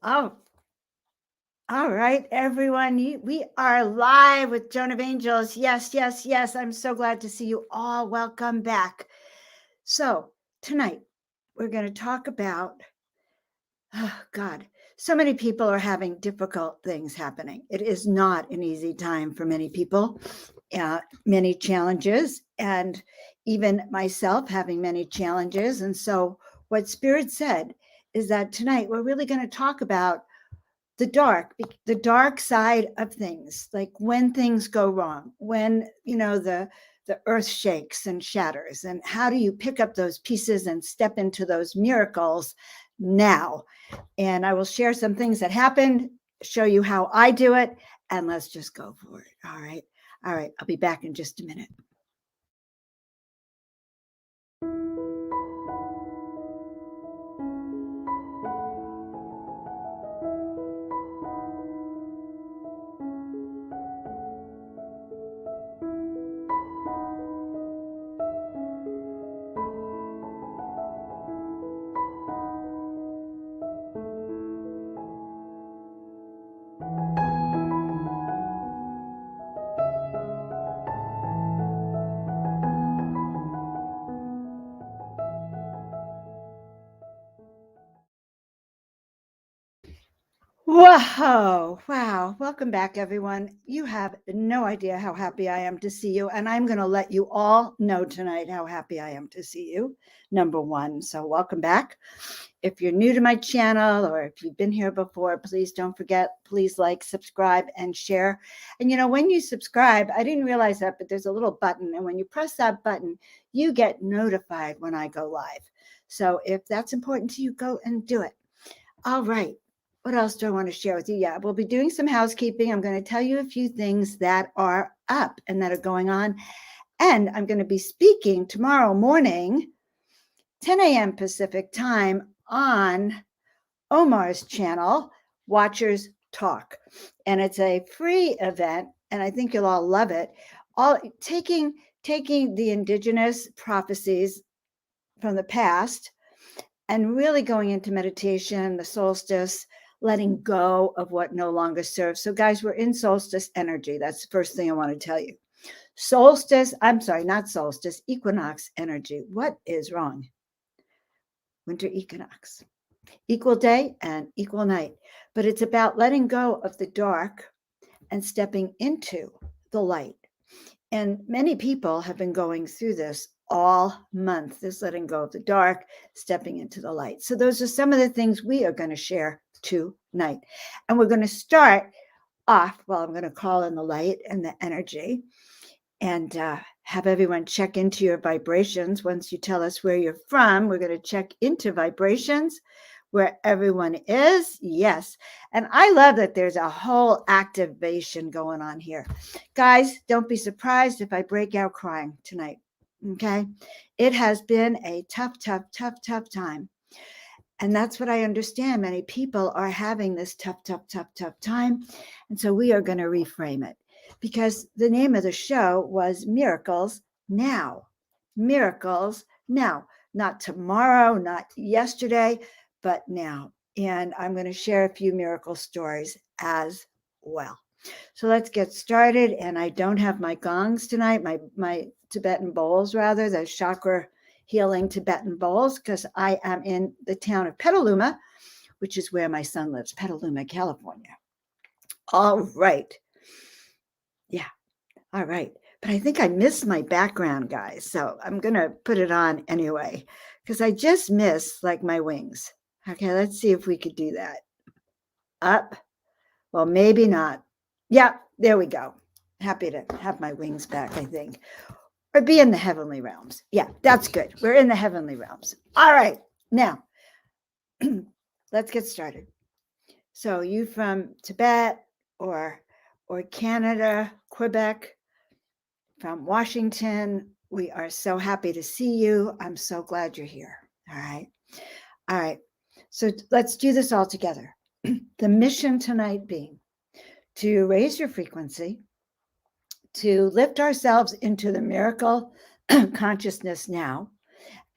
Oh, all right, everyone. We are live with Joan of Angels. Yes, yes, yes. I'm so glad to see you all. Welcome back. So, tonight we're going to talk about, oh, God, so many people are having difficult things happening. It is not an easy time for many people, many challenges, and even myself having many challenges. And so, what Spirit said is that tonight we're really going to talk about the dark side of things, like when things go wrong, when the earth shakes and shatters, and how do you pick up those pieces and step into those miracles now. And I will share some things that happened, show you how I do it, and let's just go for it. All right, I'll be back in just a minute. Whoa, wow. Welcome back, everyone. You have no idea how happy I am to see you. And I'm going to let you all know tonight how happy I am to see you, number one. So, welcome back. If you're new to my channel or if you've been here before, please don't forget, please like, subscribe, and share. And when you subscribe, I didn't realize that, but there's a little button. And when you press that button, you get notified when I go live. So, if that's important to you, go and do it. All right. What else do I want to share with you? Yeah, we'll be doing some housekeeping. I'm going to tell you a few things that are up and that are going on. And I'm going to be speaking tomorrow morning, 10 a.m. Pacific time on Omar's channel, Watchers Talk. And it's a free event, and I think you'll all love it. All taking the indigenous prophecies from the past and really going into meditation, the solstice, letting go of what no longer serves. So, guys, we're in solstice energy. That's the first thing I want to tell you. Not solstice, equinox energy. What is wrong? Winter equinox. Equal day and equal night. But it's about letting go of the dark and stepping into the light. And many people have been going through this all month, this letting go of the dark, stepping into the light. So those are some of the things we are going to share tonight. And we're going to start off, I'm going to call in the light and the energy and have everyone check into your vibrations. Once you tell us where you're from, we're going to check into vibrations where everyone is. Yes. And I love that there's a whole activation going on here. Guys, don't be surprised if I break out crying tonight. Okay. It has been a tough time. And that's what I understand. Many people are having this tough time. And so we are going to reframe it because the name of the show was Miracles Now. Miracles Now. Not tomorrow, not yesterday, but now. And I'm going to share a few miracle stories as well. So let's get started. And I don't have my gongs tonight, my Tibetan bowls, rather, the chakra healing Tibetan bowls, because I am in the town of Petaluma, which is where my son lives, Petaluma, California. All right. Yeah. All right. But I think I missed my background, guys. So I'm going to put it on anyway, because I just missed like my wings. Okay. Let's see if we could do that. Up. Well, maybe not. Yeah. There we go. Happy to have my wings back, I think. Or be in the heavenly realms. Yeah, that's good. We're in the heavenly realms. All right. Now, let's get started. So, you from Tibet or Canada, Quebec, from Washington, we are so happy to see you. I'm so glad you're here. All right. All right. So, let's do this all together. The mission tonight being to raise your frequency, to lift ourselves into the miracle consciousness now,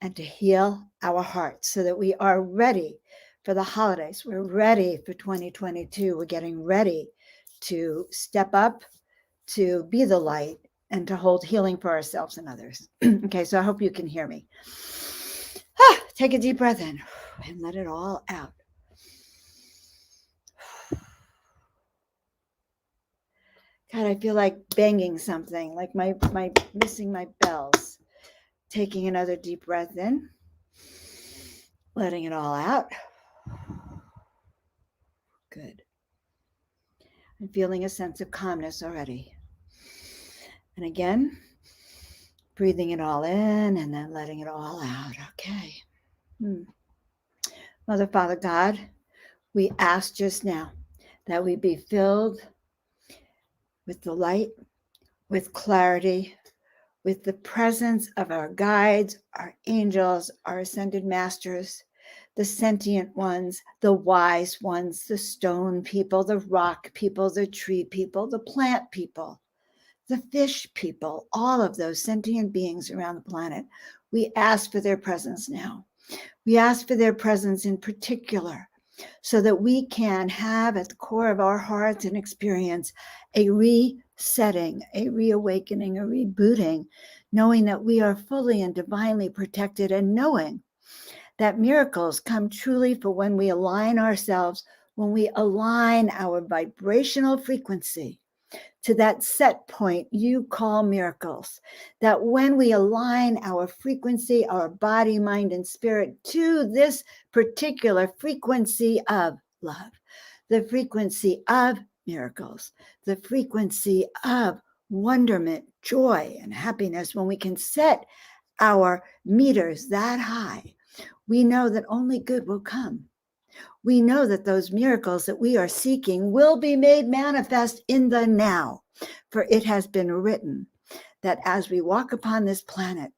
and to heal our hearts so that we are ready for the holidays. We're ready for 2022. We're getting ready to step up, to be the light, and to hold healing for ourselves and others. Okay, so I hope you can hear me. Take a deep breath in and let it all out. God, I feel like banging something, like my missing my bells. Taking another deep breath in, letting it all out. Good. I'm feeling a sense of calmness already. And again, breathing it all in and then letting it all out. Okay. Mother, Father, God, we ask just now that we be filled with the light, with clarity, with the presence of our guides, our angels, our ascended masters, the sentient ones, the wise ones, the stone people, the rock people, the tree people, the plant people, the fish people, all of those sentient beings around the planet. We ask for their presence now. We ask for their presence in particular so that we can have at the core of our hearts and experience a resetting, a reawakening, a rebooting, knowing that we are fully and divinely protected, and knowing that miracles come truly for when we align ourselves, when we align our vibrational frequency to that set point you call miracles. That when we align our frequency, our body, mind, and spirit to this particular frequency of love, the frequency of miracles, the frequency of wonderment, joy, and happiness, when we can set our meters that high, we know that only good will come. We know that those miracles that we are seeking will be made manifest in the now. For it has been written that as we walk upon this planet,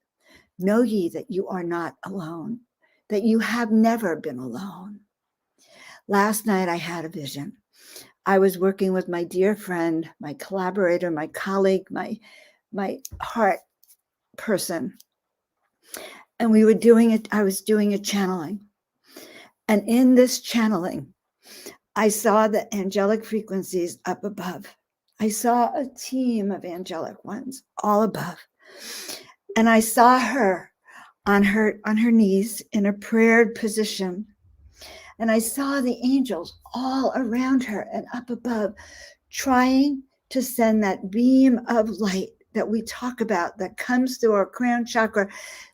know ye that you are not alone, that you have never been alone. Last night I had a vision. I was working with my dear friend, my collaborator, my colleague, my heart person. And we were doing it. I was doing a channeling. And in this channeling, I saw the angelic frequencies up above. I saw a team of angelic ones all above. And I saw her on her knees in a prayered position. And I saw the angels all around her and up above, trying to send that beam of light that we talk about that comes through our crown chakra.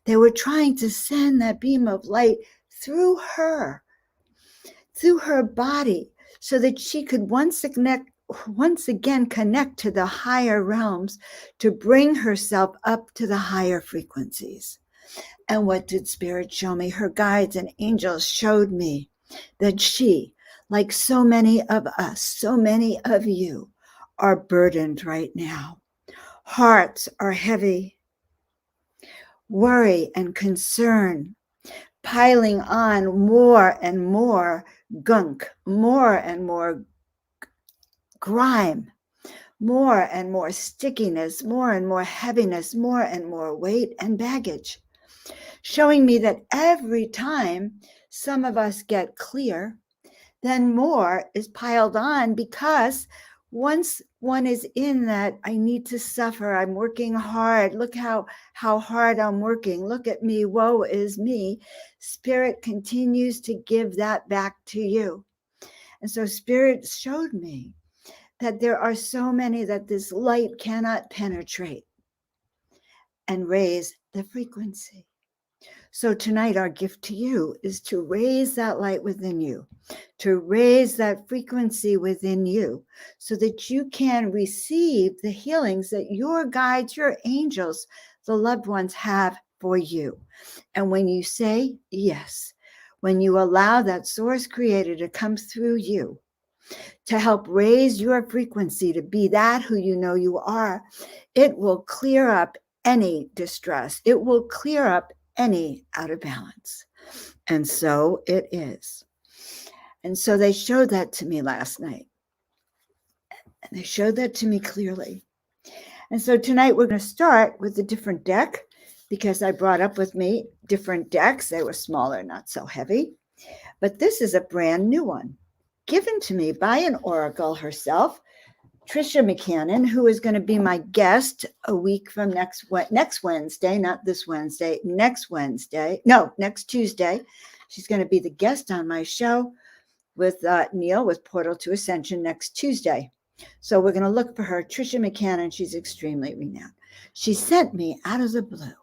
They were trying to send that beam of light through her body, so that she could once again connect to the higher realms, to bring herself up to the higher frequencies. And what did Spirit show me? Her guides and angels showed me that she, like so many of us, so many of you, are burdened right now. Hearts are heavy. Worry and concern piling on more and more gunk, more and more grime, more and more stickiness, more and more heaviness, more and more weight and baggage, showing me that every time some of us get clear, then more is piled on, because once one is in that, I need to suffer, I'm working hard, look how hard I'm working, look at me, woe is me, Spirit continues to give that back to you. And so Spirit showed me that there are so many that this light cannot penetrate and raise the frequency. So tonight, our gift to you is to raise that light within you, to raise that frequency within you, so that you can receive the healings that your guides, your angels, the loved ones have for you. And when you say yes, when you allow that source creator to come through you, to help raise your frequency to be that who you know you are, it will clear up any distress. It will clear up any out of balance. And so it is. And so they showed that to me last night. And they showed that to me clearly. And so tonight we're going to start with a different deck, because I brought up with me different decks. They were smaller, not so heavy. But this is a brand new one, given to me by an oracle herself, Trisha McCannon, who is going to be my guest a week from next Wednesday, not this Wednesday, next Tuesday. She's going to be the guest on my show with Neil with Portal to Ascension next Tuesday. So we're going to look for her. Trisha McCannon, she's extremely renowned. She sent me out of the blue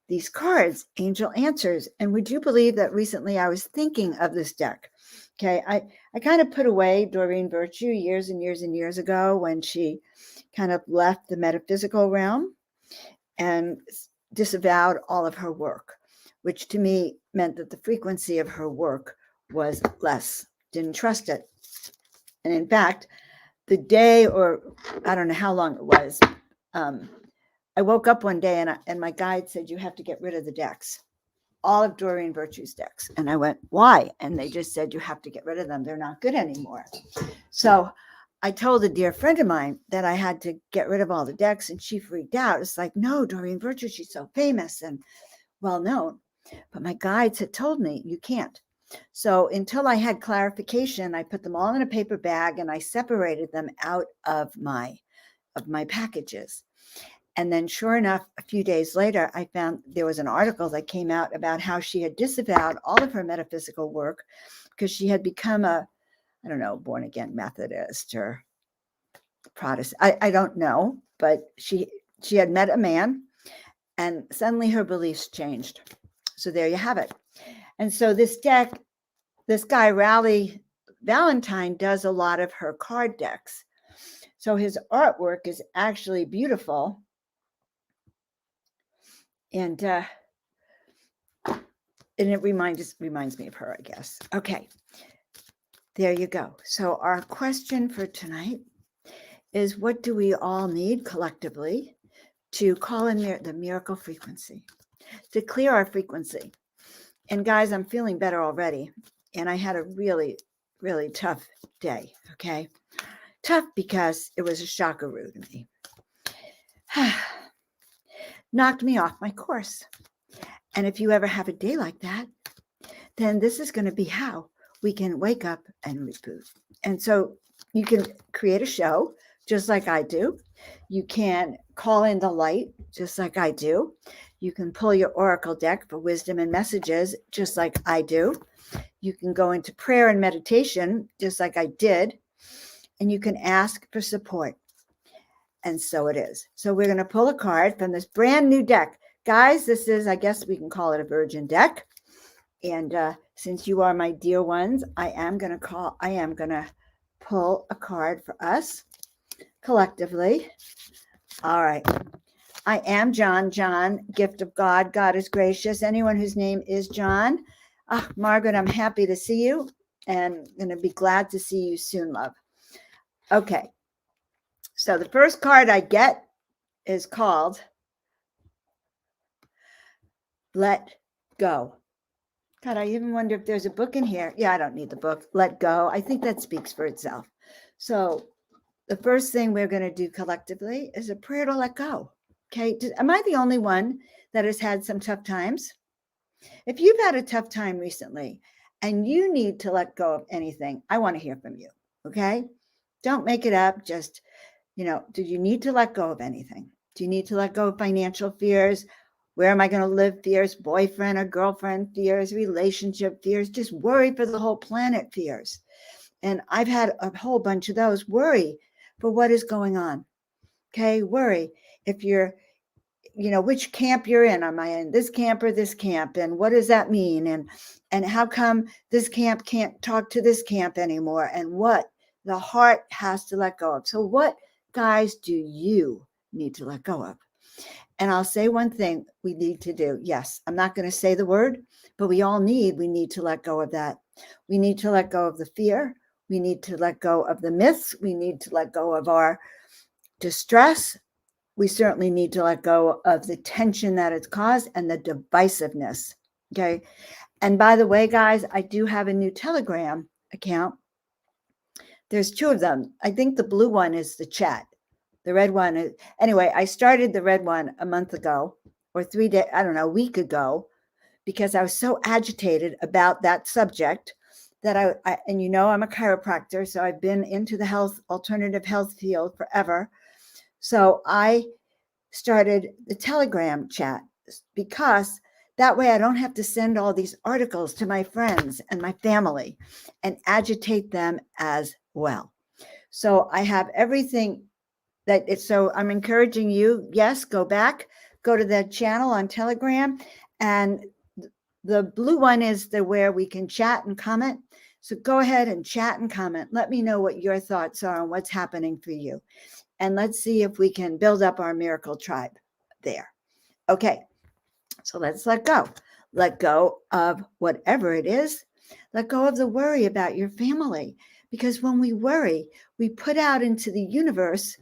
these cards, Angel Answers. And would you believe that recently I was thinking of this deck? Okay, I kind of put away Doreen Virtue years and years and years ago when she kind of left the metaphysical realm and disavowed all of her work, which to me meant that the frequency of her work was less, didn't trust it. And in fact, the day, or I don't know how long it was, I woke up one day and my guide said, you have to get rid of the decks, all of Doreen Virtue's decks. And I went, why? And they just said, you have to get rid of them. They're not good anymore. So I told a dear friend of mine that I had to get rid of all the decks, and she freaked out. It's like, no, Doreen Virtue, she's so famous and well known. But my guides had told me you can't. So until I had clarification, I put them all in a paper bag and I separated them out of my packages. And then sure enough, a few days later, I found there was an article that came out about how she had disavowed all of her metaphysical work because she had become a, I don't know, born again Methodist or Protestant. I don't know, but she had met a man and suddenly her beliefs changed. So there you have it. And so this deck, this guy, Raleigh Valentine, does a lot of her card decks. So his artwork is actually beautiful. And it reminds me of her, I guess. Okay, there you go. So our question for tonight is, what do we all need collectively to call in the miracle frequency, to clear our frequency? And guys, I'm feeling better already. And I had a really, really tough day, okay? Tough because it was a shockaroo to me. Knocked me off my course. And if you ever have a day like that, then this is going to be how we can wake up and reboot. And so you can create a show just like I do. You can call in the light just like I do. You can pull your oracle deck for wisdom and messages just like I do. You can go into prayer and meditation just like I did. And you can ask for support. And so it is. So we're going to pull a card from this brand new deck. Guys, this is, I guess we can call it a virgin deck. And since you are my dear ones, I am going to pull a card for us collectively. All right. I am John, gift of God. God is gracious. Anyone whose name is John. Margaret, I'm happy to see you and going to be glad to see you soon, love. Okay. So the first card I get is called Let Go. God, I even wonder if there's a book in here. Yeah, I don't need the book. Let Go. I think that speaks for itself. So the first thing we're going to do collectively is a prayer to let go. Okay. Am I the only one that has had some tough times? If you've had a tough time recently and you need to let go of anything, I want to hear from you. Okay. Don't make it up. Just, do you need to let go of anything? Do you need to let go of financial fears? Where am I going to live fears? Boyfriend or girlfriend fears, relationship fears, just worry for the whole planet fears. And I've had a whole bunch of those. Worry for what is going on. Okay, worry if you're, which camp you're in. Am I in this camp or this camp? And what does that mean? And how come this camp can't talk to this camp anymore? And what the heart has to let go of. So what, guys, do you need to let go of? And I'll say one thing we need to do. Yes, I'm not going to say the word, but we need to let go of that. We need to let go of the fear. We need to let go of the myths. We need to let go of our distress. We certainly need to let go of the tension that it's caused and the divisiveness. Okay. And by the way, guys, I do have a new Telegram account. There's two of them. I think the blue one is the chat. The red one is, anyway, I started the red one a month ago or 3 days, I don't know, a week ago, because I was so agitated about that subject that and I'm a chiropractor, so I've been into the alternative health field forever. So I started the Telegram chat because that way I don't have to send all these articles to my friends and my family and agitate them as well. So I have everything so I'm encouraging you, yes, go to that channel on Telegram, and the blue one is where we can chat and comment. So go ahead and chat and comment. Let me know what your thoughts are on what's happening for you. And let's see if we can build up our miracle tribe there. Okay, so let's let go. Let go of whatever it is. Let go of the worry about your family. Because when we worry, we put out into the universe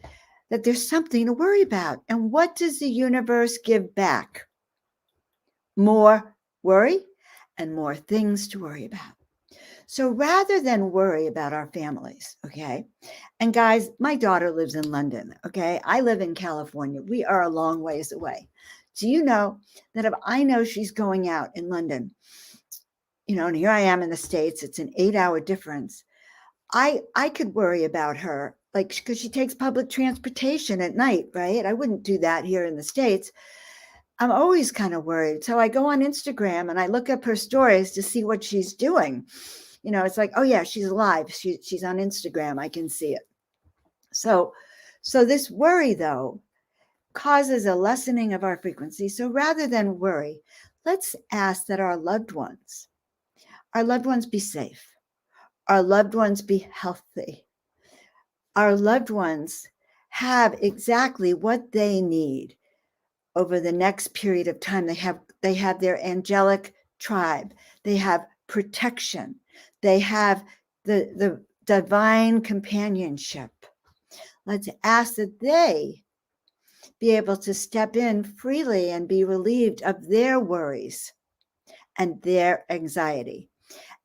that there's something to worry about. And what does the universe give back? More worry and more things to worry about. So rather than worry about our families, okay, and guys, my daughter lives in London, okay, I live in California. We are a long ways away. Do you know that if I know she's going out in London, and here I am in the States, it's an 8-hour difference. I could worry about her, like, because she takes public transportation at night, right? I wouldn't do that here in the States. I'm always kind of worried. So I go on Instagram and I look up her stories to see what she's doing. It's like, oh yeah, she's alive. She's on Instagram. I can see it. So this worry, though, causes a lessening of our frequency. So rather than worry, let's ask that our loved ones be safe. Our loved ones be healthy. Our loved ones have exactly what they need over the next period of time. They have their angelic tribe. They have protection. They have the divine companionship. Let's ask that they be able to step in freely and be relieved of their worries and their anxiety.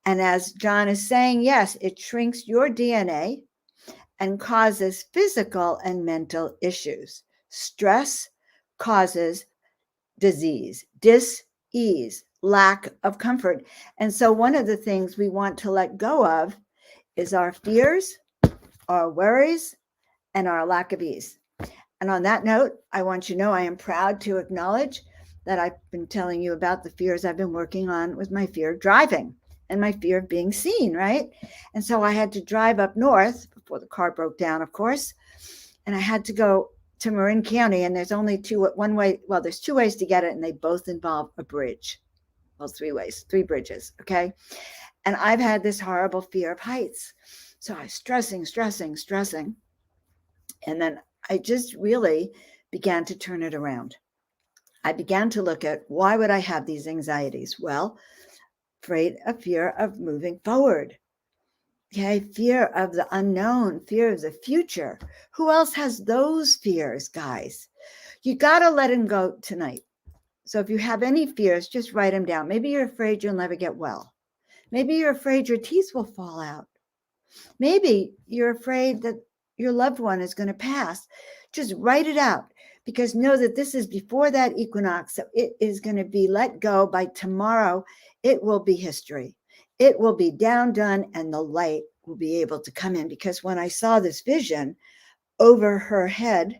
And as John is saying, yes, it shrinks your DNA and causes physical and mental issues. Stress causes disease, dis-ease, lack of comfort. And so one of the things we want to let go of is our fears, our worries, and our lack of ease. And on that note, I want you to know I am proud to acknowledge that I've been telling you about the fears I've been working on with my fear of driving and my fear of being seen, right? And so I had to drive up north before the car broke down, of course, and I had to go to Marin County, and there's only there's 2 ways to get it, and they both involve a bridge. Well, 3 ways, 3 bridges, okay? And I've had this horrible fear of heights. So I was stressing. And then I just really began to turn it around. I began to look at, why would I have these anxieties? Well, fear of moving forward. Okay, fear of the unknown, fear of the future. Who else has those fears, guys? You got to let them go tonight. So if you have any fears, just write them down. Maybe you're afraid you'll never get well. Maybe you're afraid your teeth will fall out. Maybe you're afraid that your loved one is going to pass. Just write it out, because know that this is before that equinox. So it is going to be let go by tomorrow. It will be history. It will be done, and the light will be able to come in. Because when I saw this vision over her head,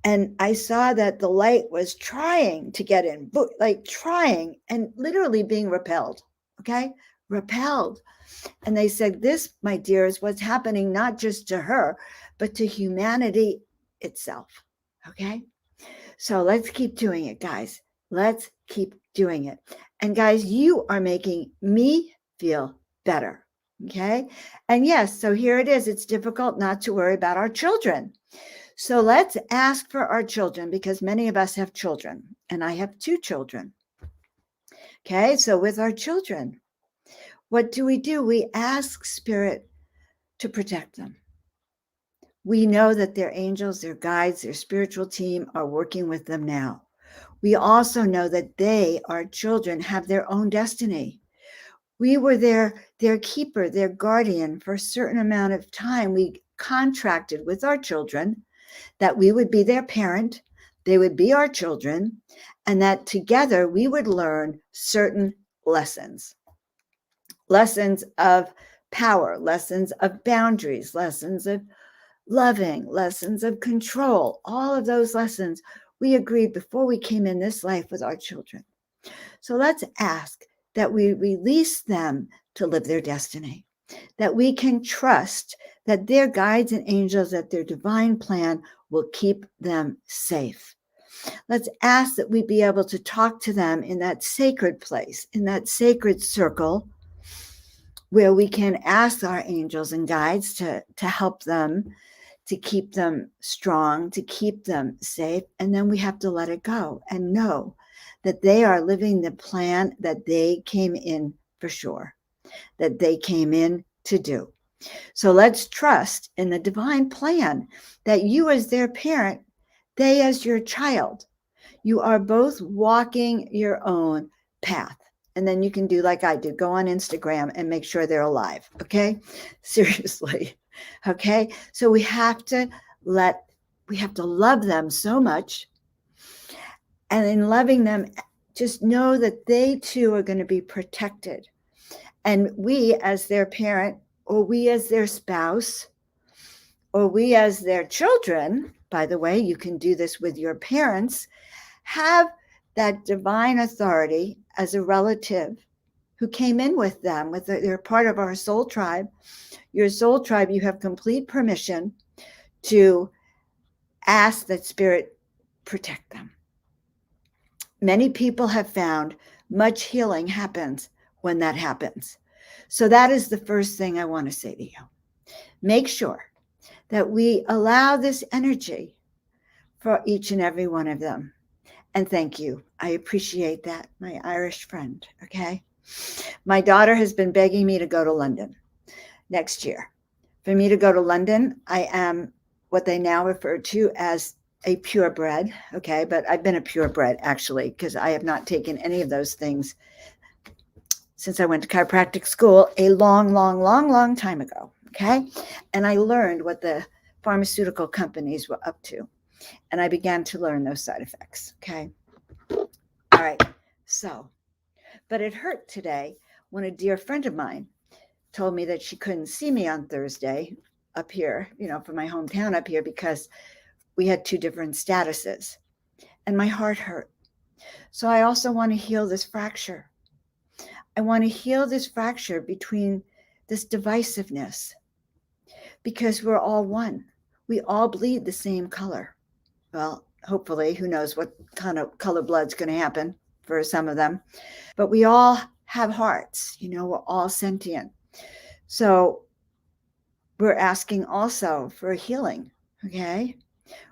and I saw that the light was trying to get in, like trying and literally being repelled. Okay, repelled. And they said, this, my dear, is what's happening not just to her, but to humanity itself. Okay? So let's keep doing it, guys. Let's keep doing it. And guys, you are making me feel better. Okay? And yes, so here it is. It's difficult not to worry about our children. So let's ask for our children, because many of us have children, and I have 2 children. Okay? So with our children, what do? We ask Spirit to protect them. We know that their angels, their guides, their spiritual team are working with them now. We also know that they, our children, have their own destiny. We were their keeper, their guardian for a certain amount of time. We contracted with our children that we would be their parent, They would be our children, and that together we would learn certain lessons of power, lessons of boundaries, lessons of loving, lessons of control. All of those lessons we agreed before we came in this life with our children. So let's ask that we release them to live their destiny, that we can trust that their guides and angels, that their divine plan will keep them safe. Let's ask that we be able to talk to them in that sacred place, in that sacred circle, where we can ask our angels and guides to help them, to keep them strong, to keep them safe. And then we have to let it go and know that they are living the plan that they came in for sure, that they came in to do. So let's trust in the divine plan that you as their parent, they as your child, you are both walking your own path. And then you can do like I did, go on Instagram and make sure they're alive. Okay. Seriously. Okay. So we have to love them so much. And in loving them, just know that they too are going to be protected. And we as their parent, or we as their spouse, or we as their children, by the way, you can do this with your parents, have that divine authority as a relative who came in with them, they're part of our soul tribe. Your soul tribe, you have complete permission to ask that spirit protect them. Many people have found much healing happens when that happens. So that is the first thing I want to say to you. Make sure that we allow this energy for each and every one of them. And thank you. I appreciate that, my Irish friend, okay? My daughter has been begging me to go to London next year. For me to go to London, I am what they now refer to as a purebred, okay? But I've been a purebred, actually, because I have not taken any of those things since I went to chiropractic school a long time ago, okay? And I learned what the pharmaceutical companies were up to. And I began to learn those side effects, okay? All right, so, but it hurt today when a dear friend of mine told me that she couldn't see me on Thursday up here, from my hometown up here, because we had two different statuses. And my heart hurt. So I also want to heal this fracture. I want to heal this fracture between this divisiveness, because we're all one. We all bleed the same color. Well, hopefully, who knows what kind of color blood's going to happen for some of them. But we all have hearts, we're all sentient. So we're asking also for healing, okay?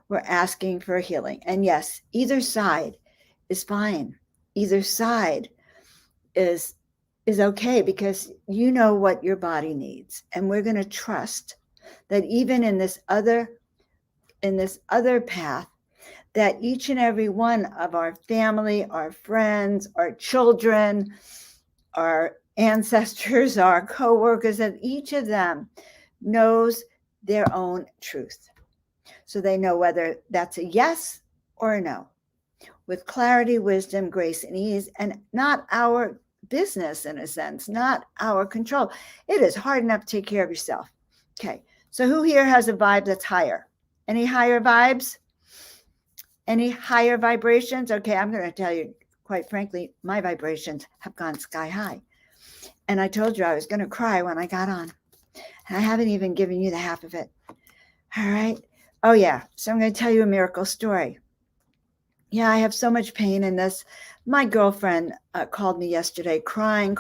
We're asking for healing. And yes, either side is fine. Either side is okay, because you know what your body needs. And we're going to trust that even in this other path, that each and every one of our family, our friends, our children, our ancestors, our co-workers, that each of them knows their own truth. So they know whether that's a yes or a no, with clarity, wisdom, grace, and ease, and not our business, in a sense, not our control. It is hard enough to take care of yourself. Okay, so who here has a vibe that's higher? Any higher vibes? Any higher vibrations? Okay, I'm going to tell you, quite frankly, my vibrations have gone sky high. And I told you I was going to cry when I got on. And I haven't even given you the half of it. All right. Oh, yeah. So I'm going to tell you a miracle story. Yeah, I have so much pain in this. My girlfriend called me yesterday crying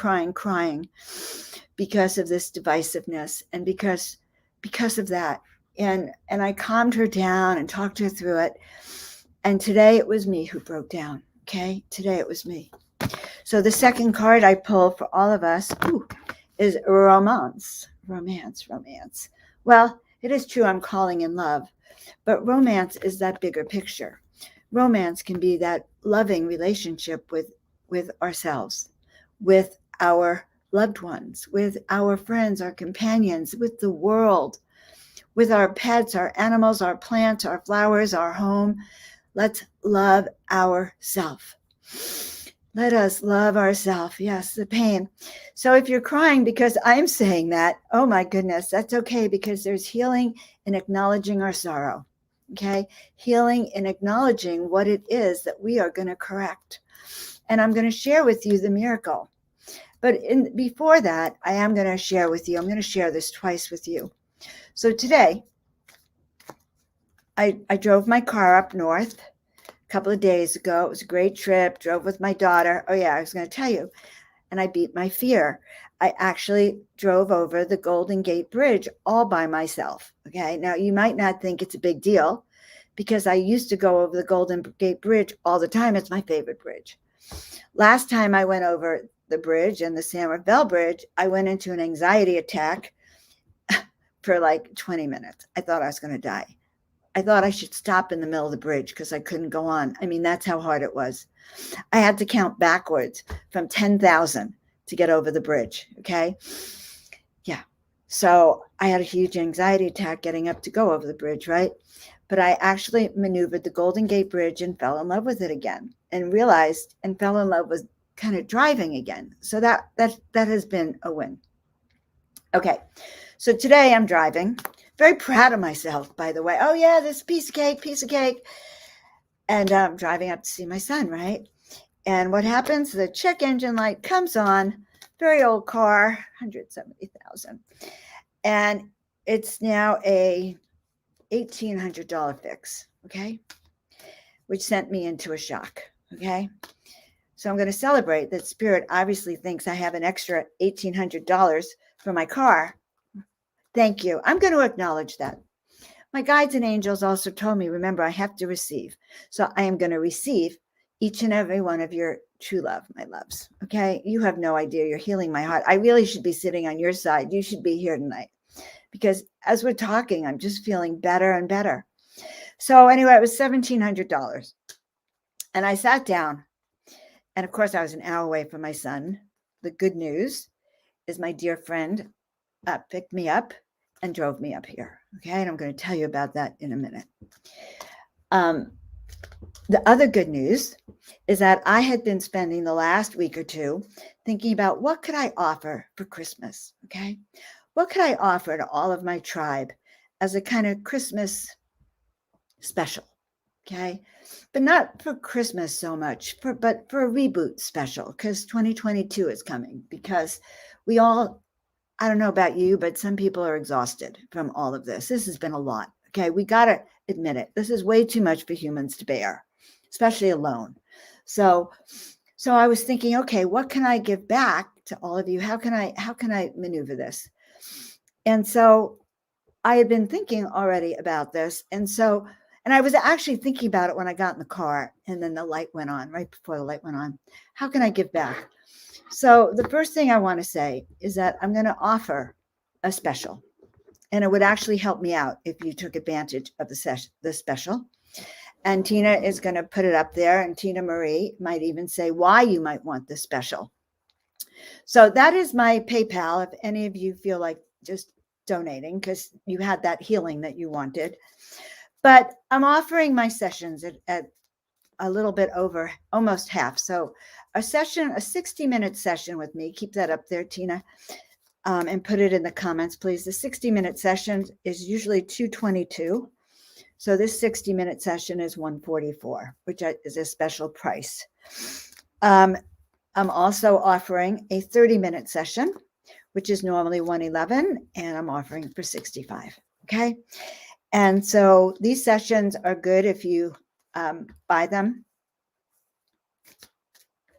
because of this divisiveness and because of that. And I calmed her down and talked her through it. And today it was me who broke down. Okay. Today it was me. So the second card I pull for all of us is romance. Well, it is true I'm calling in love, but romance is that bigger picture. Romance can be that loving relationship with ourselves, with our loved ones, with our friends, our companions, with the world, with our pets, our animals, our plants, our flowers, our home. Let's love ourselves. Let us love ourselves. Yes, the pain. So if you're crying because I'm saying that, oh my goodness, that's okay, because there's healing in acknowledging our sorrow. Okay. Healing in acknowledging what it is that we are going to correct. And I'm going to share with you the miracle. But before that, I am going to share with you, I'm going to share this twice with you. So today, I drove my car up north a couple of days ago. It was a great trip. Drove with my daughter. Oh, yeah, I was going to tell you. And I beat my fear. I actually drove over the Golden Gate Bridge all by myself. Okay. Now, you might not think it's a big deal because I used to go over the Golden Gate Bridge all the time. It's my favorite bridge. Last time I went over the bridge and the San Rafael Bridge, I went into an anxiety attack for like 20 minutes. I thought I was going to die. I thought I should stop in the middle of the bridge because I couldn't go on. I mean, that's how hard it was. I had to count backwards from 10,000 to get over the bridge. Okay. Yeah. So I had a huge anxiety attack getting up to go over the bridge, right? But I actually maneuvered the Golden Gate Bridge and fell in love with it again, and realized and fell in love with kind of driving again. So that has been a win. Okay. So today I'm driving. Very proud of myself, by the way. Oh yeah, this piece of cake. And I'm driving up to see my son, right? And what happens? The check engine light comes on. Very old car, 170,000. And it's now a $1,800 fix, okay? Which sent me into a shock, okay? So I'm going to celebrate that Spirit obviously thinks I have an extra $1,800 for my car. Thank you. I'm going to acknowledge that. My guides and angels also told me, remember, I have to receive. So I am going to receive each and every one of your true love, my loves. Okay. You have no idea. You're healing my heart. I really should be sitting on your side. You should be here tonight, because as we're talking, I'm just feeling better and better. So anyway, it was $1,700. And I sat down. And of course, I was an hour away from my son. The good news is my dear friend picked me up and drove me up here. Okay. And I'm going to tell you about that in a minute. The other good news is that I had been spending the last week or two thinking about what could I offer for Christmas. Okay. What could I offer to all of my tribe as a kind of Christmas special? Okay. But not for Christmas so much, but for a reboot special, because 2022 is coming, because we all, I don't know about you, but some people are exhausted from all of this. This has been a lot. Okay. We got to admit it. This is way too much for humans to bear, especially alone. So I was thinking, okay, what can I give back to all of you? How can I maneuver this? And so I had been thinking already about this. And I was actually thinking about it when I got in the car, and then the light went on, right before the light went on. How can I give back? So the first thing I want to say is that I'm going to offer a special, and it would actually help me out if you took advantage of the special. And Tina is going to put it up there, and Tina Marie might even say why you might want this special. So that is my PayPal, if any of you feel like just donating because you had that healing that you wanted. But I'm offering my sessions at a little bit over almost half. So a 60-minute session with me, keep that up there, Tina, and put it in the comments, please. The 60-minute session is usually $222. So this 60-minute session is $144, which is a special price. I'm also offering a 30-minute session, which is normally $111, and I'm offering for $65. Okay. And so these sessions are good if you buy them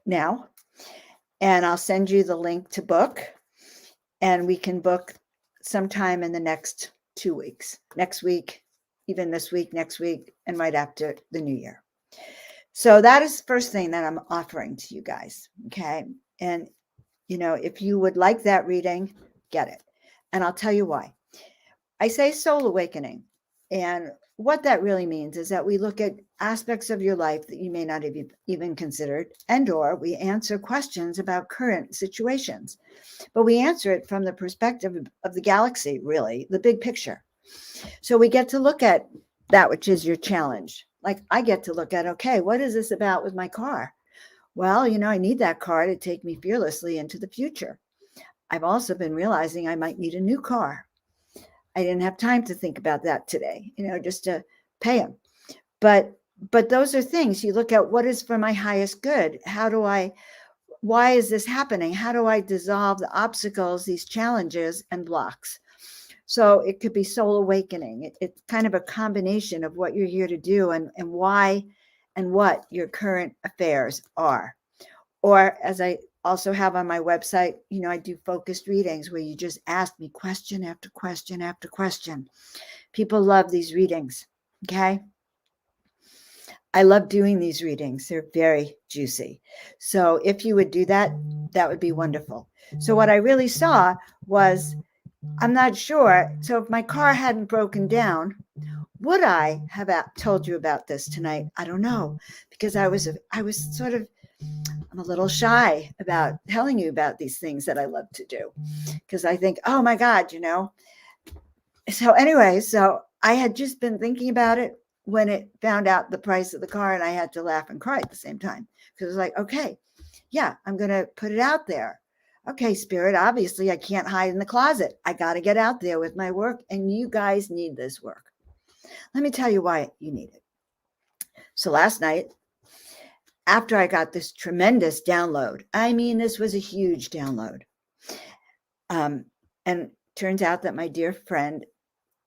now. And I'll send you the link to book, and we can book sometime in the next 2 weeks, next week, even this week, next week, and right after the new year. So that is the first thing that I'm offering to you guys. Okay. And, if you would like that reading, get it. And I'll tell you why. I say soul awakening. And what that really means is that we look at aspects of your life that you may not have even considered, or we answer questions about current situations. But we answer it from the perspective of the galaxy, really, the big picture. So we get to look at that which is your challenge, Like I get to look at, okay, what is this about with my car? Well, I need that car to take me fearlessly into the future. I've also been realizing I might need a new car. I didn't have time to think about that today, just to pay them. But those are things you look at. What is for my highest good? Why is this happening? How do I dissolve the obstacles, these challenges and blocks? So it could be soul awakening. It's kind of a combination of what you're here to do and why and what your current affairs are. Or as I also have on my website, I do focused readings where you just ask me question after question after question. People love these readings. Okay. I love doing these readings. They're very juicy. So if you would do that, that would be wonderful. So what I really saw was, I'm not sure. So if my car hadn't broken down, would I have told you about this tonight? I don't know, because I was sort of, I'm a little shy about telling you about these things that I love to do, because I think, oh my God, So anyway, so I had just been thinking about it when it found out the price of the car, and I had to laugh and cry at the same time, because it was like, okay, yeah, I'm going to put it out there. Okay, Spirit, obviously I can't hide in the closet. I got to get out there with my work, and you guys need this work. Let me tell you why you need it. So last night, after I got this tremendous download, I mean, this was a huge download. And turns out that my dear friend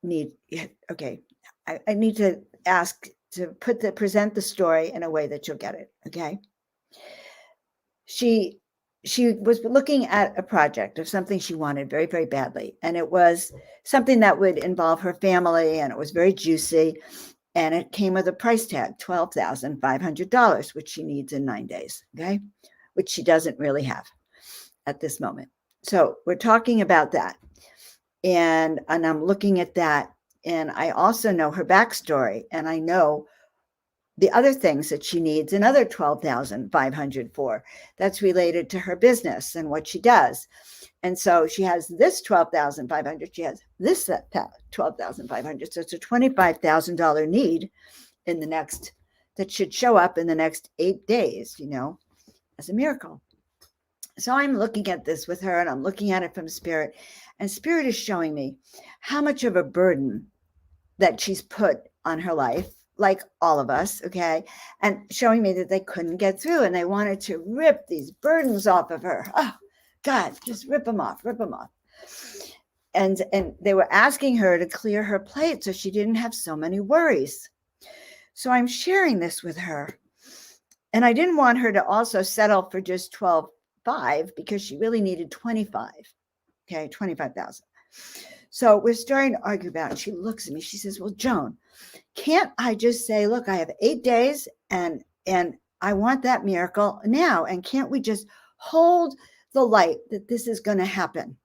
I need to ask to present the story in a way that you'll get it. Okay. She was looking at a project of something she wanted very, very badly. And it was something that would involve her family, and it was very juicy. And it came with a price tag, $12,500, which she needs in 9 days. Okay. Which she doesn't really have at this moment. So we're talking about that. And I'm looking at that. And I also know her backstory, and I know the other things that she needs another $12,500 for. That's related to her business and what she does. And so she has this $12,500. She has this $12,500. So it's a $25,000 need that should show up in the next 8 days, as a miracle. So I'm looking at this with her, and I'm looking at it from Spirit, and Spirit is showing me how much of a burden that she's put on her life, like all of us, okay, and showing me that they couldn't get through, and they wanted to rip these burdens off of her. Oh, God, just rip them off. And they were asking her to clear her plate so she didn't have so many worries. So I'm sharing this with her, and I didn't want her to also settle for just 12.5 because she really needed 25. Okay, 25,000. So we're starting to argue about it. And she looks at me. She says, well, Joan, can't I just say, look, I have 8 days and I want that miracle now. And can't we just hold the light that this is going to happen?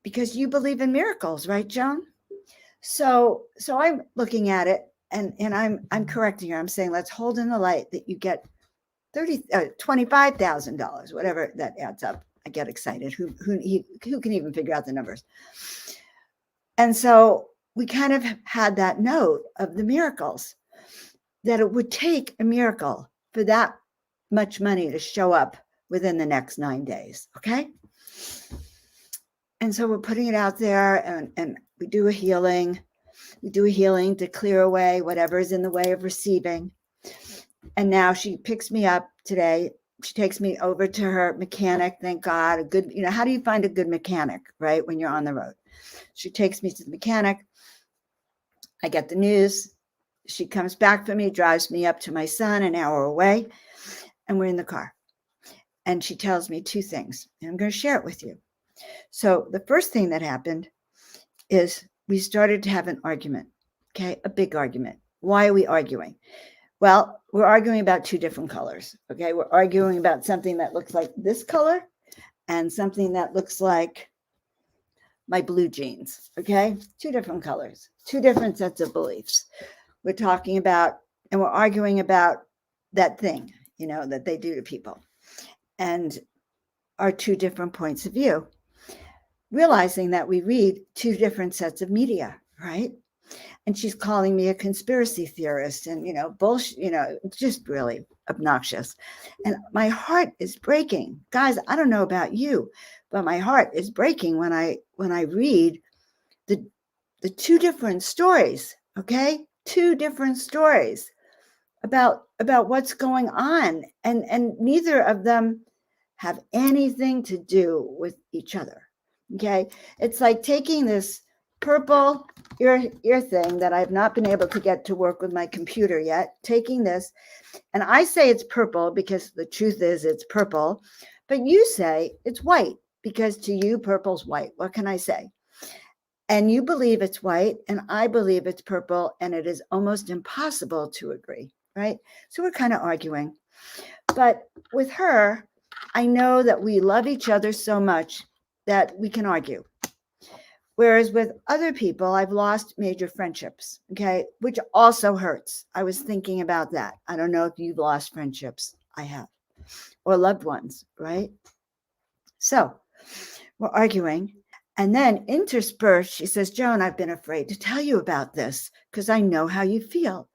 Because you believe in miracles, right, Joan? So I'm looking at it, and I'm correcting her. I'm saying, let's hold in the light that you get $25,000, whatever that adds up. I get excited. Who can even figure out the numbers? And so we kind of had that note of the miracles, that it would take a miracle for that much money to show up within the next 9 days. Okay. And so we're putting it out there, and we do a healing. We do a healing to clear away whatever is in the way of receiving. And now she picks me up today. She takes me over to her mechanic. Thank God. A good, how do you find a good mechanic, right? When you're on the road. She takes me to the mechanic. I get the news. She comes back for me, drives me up to my son an hour away, and we're in the car. And she tells me 2 things, and I'm going to share it with you. So the first thing that happened is we started to have an argument, okay? A big argument. Why are we arguing? Well, we're arguing about 2 different colors, okay? We're arguing about something that looks like this color and something that looks like my blue jeans, okay? 2 different colors, 2 different sets of beliefs. We're talking about, and we're arguing about that thing, that they do to people, and our 2 different points of view, realizing that we read 2 different sets of media, right? And she's calling me a conspiracy theorist and, bullshit, just really obnoxious. And my heart is breaking. Guys, I don't know about you, but my heart is breaking when I read the two different stories, okay? Two different stories about what's going on, and neither of them have anything to do with each other. Okay, it's like taking this purple ear thing that I've not been able to get to work with my computer yet, taking this, and I say it's purple because the truth is it's purple, but you say it's white because to you purple's white. What can I say? And you believe it's white and I believe it's purple, and it is almost impossible to agree, right? So we're kind of arguing. But with her, I know that we love each other so much that we can argue. Whereas with other people, I've lost major friendships, okay, which also hurts. I was thinking about that. I don't know if you've lost friendships. I have, or loved ones, right? So we're arguing. And then interspersed, she says, Joan, I've been afraid to tell you about this because I know how you feel.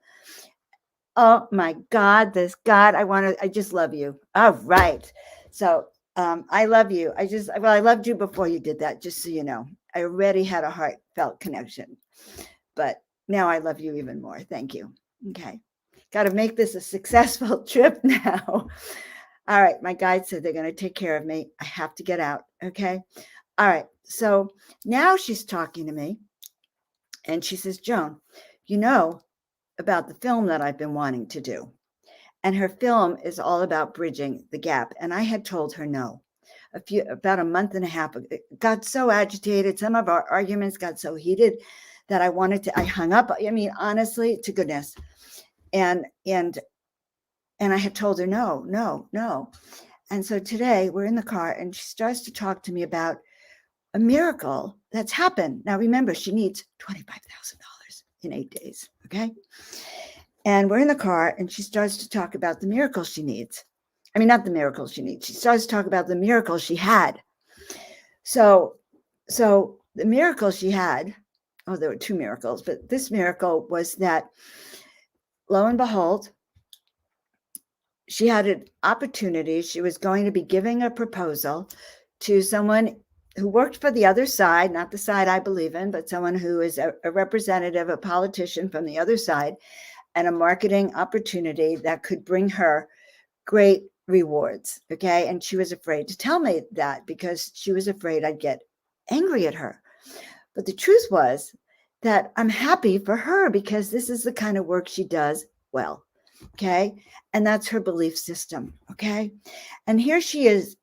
Oh my God, I just love you. All right. So I love you. I loved you before you did that, just so you know. I already had a heartfelt connection, but now I love you even more. Thank you. Okay. Got to make this a successful trip now. All right. My guide said they're going to take care of me. I have to get out. Okay. All right. So now she's talking to me and she says, Joan, you know about the film that I've been wanting to do. And her film is all about bridging the gap. And I had told her no. About a month and a half ago, it got so agitated. Some of our arguments got so heated that I hung up. I mean, honestly, to goodness. And I had told her no, no, no. And so today we're in the car and she starts to talk to me about a miracle that's happened. Now, remember, she needs $25,000 in 8 days. Okay. And we're in the car and she starts to talk about the miracle she needs. I mean, not the miracle she needs. She starts to talk about the miracle she had. So the miracle she had, there were two miracles, but this miracle was that, lo and behold, she had an opportunity. She was going to be giving a proposal to someone who worked for the other side, not the side I believe in, but someone who is a representative, a politician from the other side, and a marketing opportunity that could bring her great rewards. Okay. And she was afraid to tell me that because she was afraid I'd get angry at her. But the truth was that I'm happy for her because this is the kind of work she does well. Okay. And that's her belief system. Okay. And here she is,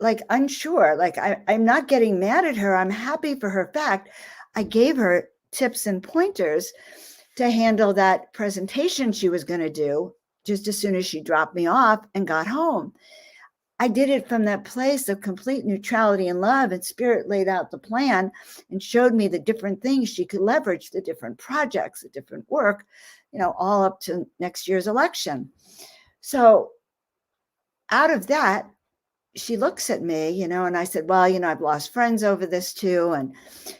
like, unsure. Like, I'm not getting mad at her. I'm happy for her fact. I gave her tips and pointers to handle that presentation she was going to do just as soon as she dropped me off and got home. I did it from that place of complete neutrality and love, and Spirit laid out the plan and showed me the different things she could leverage, the different projects, the different work, all up to next year's election. So out of that, she looks at me, and I said, well, I've lost friends over this too. And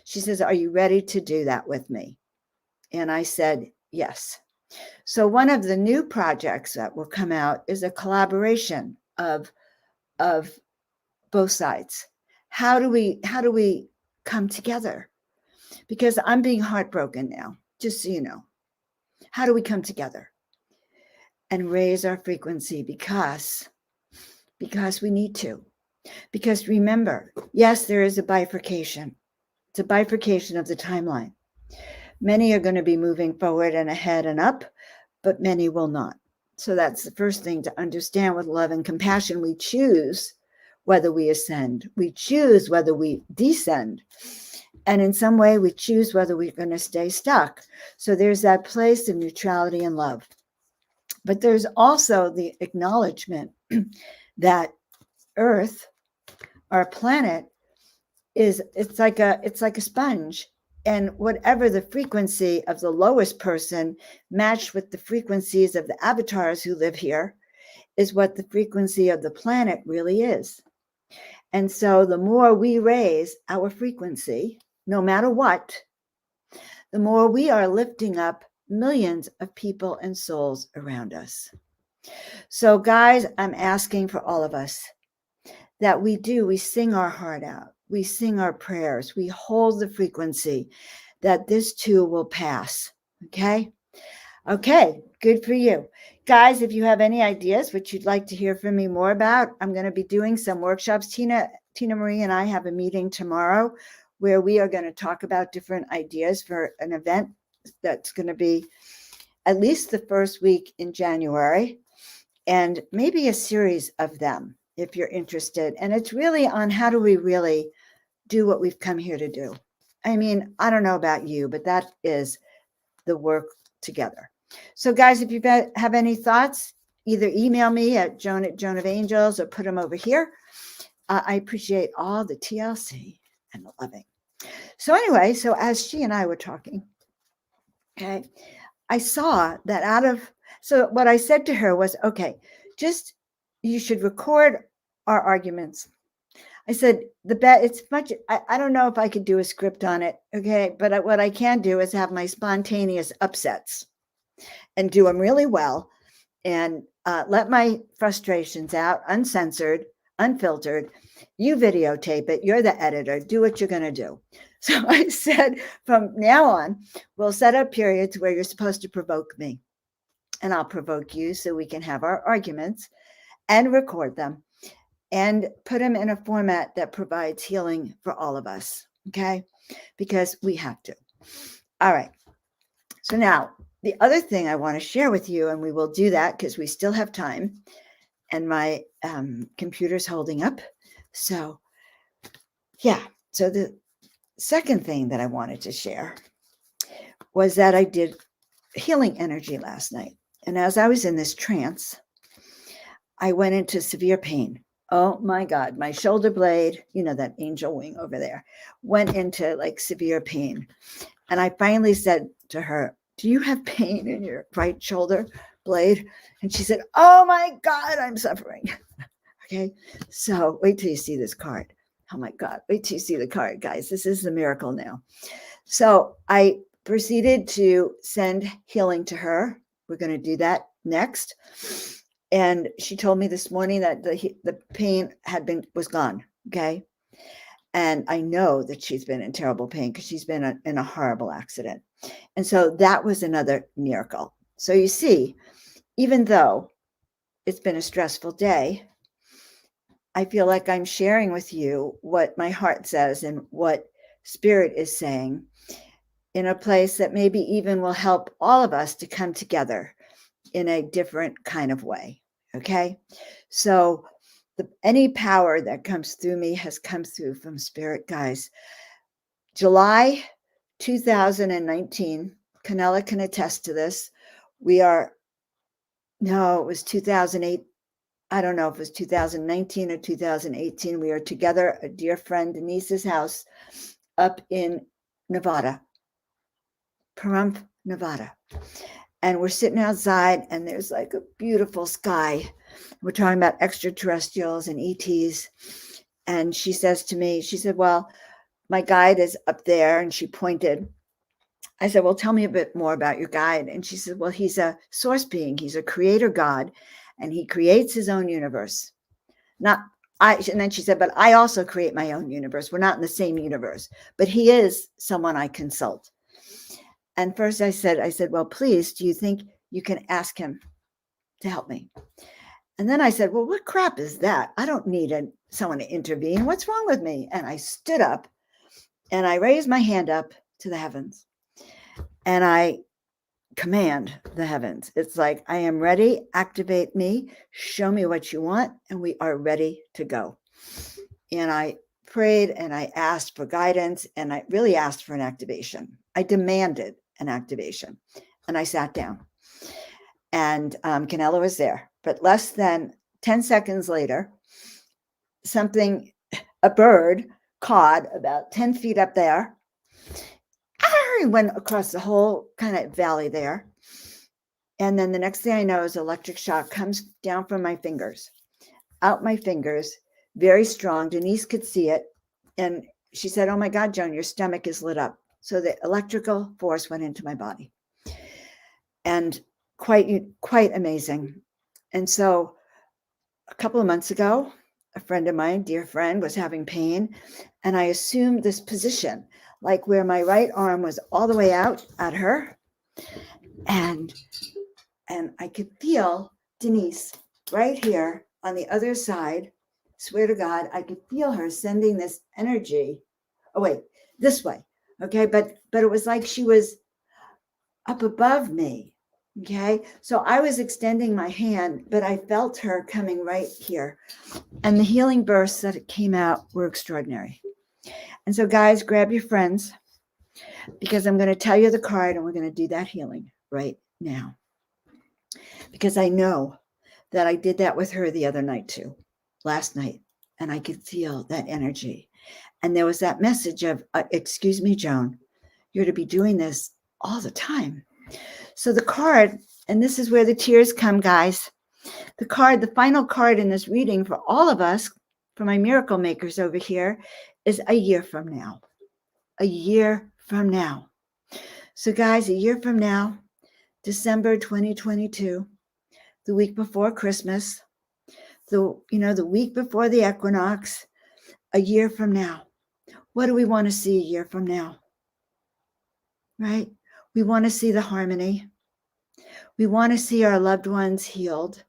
she says, are you ready to do that with me? And I said, yes. So one of the new projects that will come out is a collaboration of both sides. How do we come together? Because I'm being heartbroken now, just so you know. How do we come together and raise our frequency? Because we need to. Because remember, yes, there is a bifurcation. It's a bifurcation of the timeline. Many are going to be moving forward and ahead and up, but many will not. So that's the first thing to understand. With love and compassion, we choose whether we ascend. We choose whether we descend. And in some way, we choose whether we're going to stay stuck. So there's that place of neutrality and love. But there's also the acknowledgement that Earth, our planet, it's like a sponge. And whatever the frequency of the lowest person matched with the frequencies of the avatars who live here is what the frequency of the planet really is. And so the more we raise our frequency, no matter what, the more we are lifting up millions of people and souls around us. So, guys, I'm asking for all of us that we sing our heart out, we sing our prayers, we hold the frequency that this too will pass. Okay? Okay, good for you. Guys, if you have any ideas what you'd like to hear from me more about, I'm going to be doing some workshops. Tina Marie and I have a meeting tomorrow where we are going to talk about different ideas for an event that's going to be at least the first week in January, and maybe a series of them if you're interested. And it's really on how do we really do what we've come here to do. I mean, I don't know about you, but that is the work together. So, guys, if you have any thoughts, either email me at Joan at Joan of Angels or put them over here. I appreciate all the TLC and the loving. So anyway, so as she and I were talking, okay, I saw that so what I said to her was, okay, you should record our arguments. I said, it's much, I don't know if I could do a script on it, okay, but what I can do is have my spontaneous upsets and do them really well and let my frustrations out, uncensored, unfiltered. You videotape it. You're the editor. Do what you're going to do. So I said, from now on, we'll set up periods where you're supposed to provoke me. And I'll provoke you so we can have our arguments and record them and put them in a format that provides healing for all of us. Okay? Because we have to. All right. So now, the other thing I want to share with you, and we will do that because we still have time, and my computer's holding up. So, yeah. So the second thing that I wanted to share was that I did healing energy last night. And as I was in this trance, I went into severe pain. Oh my God, my shoulder blade, that angel wing over there, went into like severe pain. And I finally said to her, do you have pain in your right shoulder blade? And she said, oh my God, I'm suffering. Okay. So wait till you see this card. Oh my God. Wait till you see the card, guys. This is the miracle now. So I proceeded to send healing to her. We're going to do that next. And she told me this morning that the pain was gone. Okay. And I know that she's been in terrible pain because she's been in a horrible accident. And so that was another miracle. So you see, even though it's been a stressful day, I feel like I'm sharing with you what my heart says and what spirit is saying in a place that maybe even will help all of us to come together in a different kind of way. Okay. So any power that comes through me has come through from spirit, guys. July 2019, Canella can attest to this. It was 2008. I don't know if it was 2019 or 2018. We were together at a dear friend Denise's house up in Nevada, Pahrump, Nevada. And we're sitting outside and there's like a beautiful sky. We're talking about extraterrestrials and ETs. And she says to me, she said, well, my guide is up there. And she pointed. I said, well, tell me a bit more about your guide. And she said, well, he's a source being. He's a creator God, and he creates his own universe. And then she said, but I also create my own universe. We're not in the same universe, but he is someone I consult. And first I said, well, please, do you think you can ask him to help me? And then I said, well, what crap is that? I don't need someone to intervene. What's wrong with me? And I stood up and I raised my hand up to the heavens and I command the heavens. It's like, I am ready. Activate me. Show me what you want. And we are ready to go. And I prayed and I asked for guidance and I really asked for an activation. I demanded an activation and I sat down and Canella was there. But less than 10 seconds later, a bird cawed about 10 feet up there. I went across the whole kind of valley there. And then the next thing I know is electric shock comes down from my fingers, out my fingers, very strong. Denise could see it. And she said, oh my God, Joan, your stomach is lit up. So the electrical force went into my body, and quite amazing. And so a couple of months ago, a friend of mine, dear friend, was having pain, and I assumed this position, like where my right arm was all the way out at her, and I could feel Denise right here on the other side. Swear to God, I could feel her sending this energy. Oh wait, this way. Okay, but it was like she was up above me. Okay, so I was extending my hand, but I felt her coming right here. And the healing bursts that came out were extraordinary. And so, guys, grab your friends, because I'm going to tell you the card and we're going to do that healing right now. Because I know that I did that with her the other night too, last night, and I could feel that energy. And there was that message of, excuse me, Joan, you're to be doing this all the time. So the card, and this is where the tears come, guys. The card, the final card in this reading for all of us, for my miracle makers over here, is a year from now. A year from now. So guys, a year from now, December 2022, the week before Christmas, the week before the equinox, a year from now. What do we want to see a year from now? Right? We want to see the harmony. We want to see our loved ones healed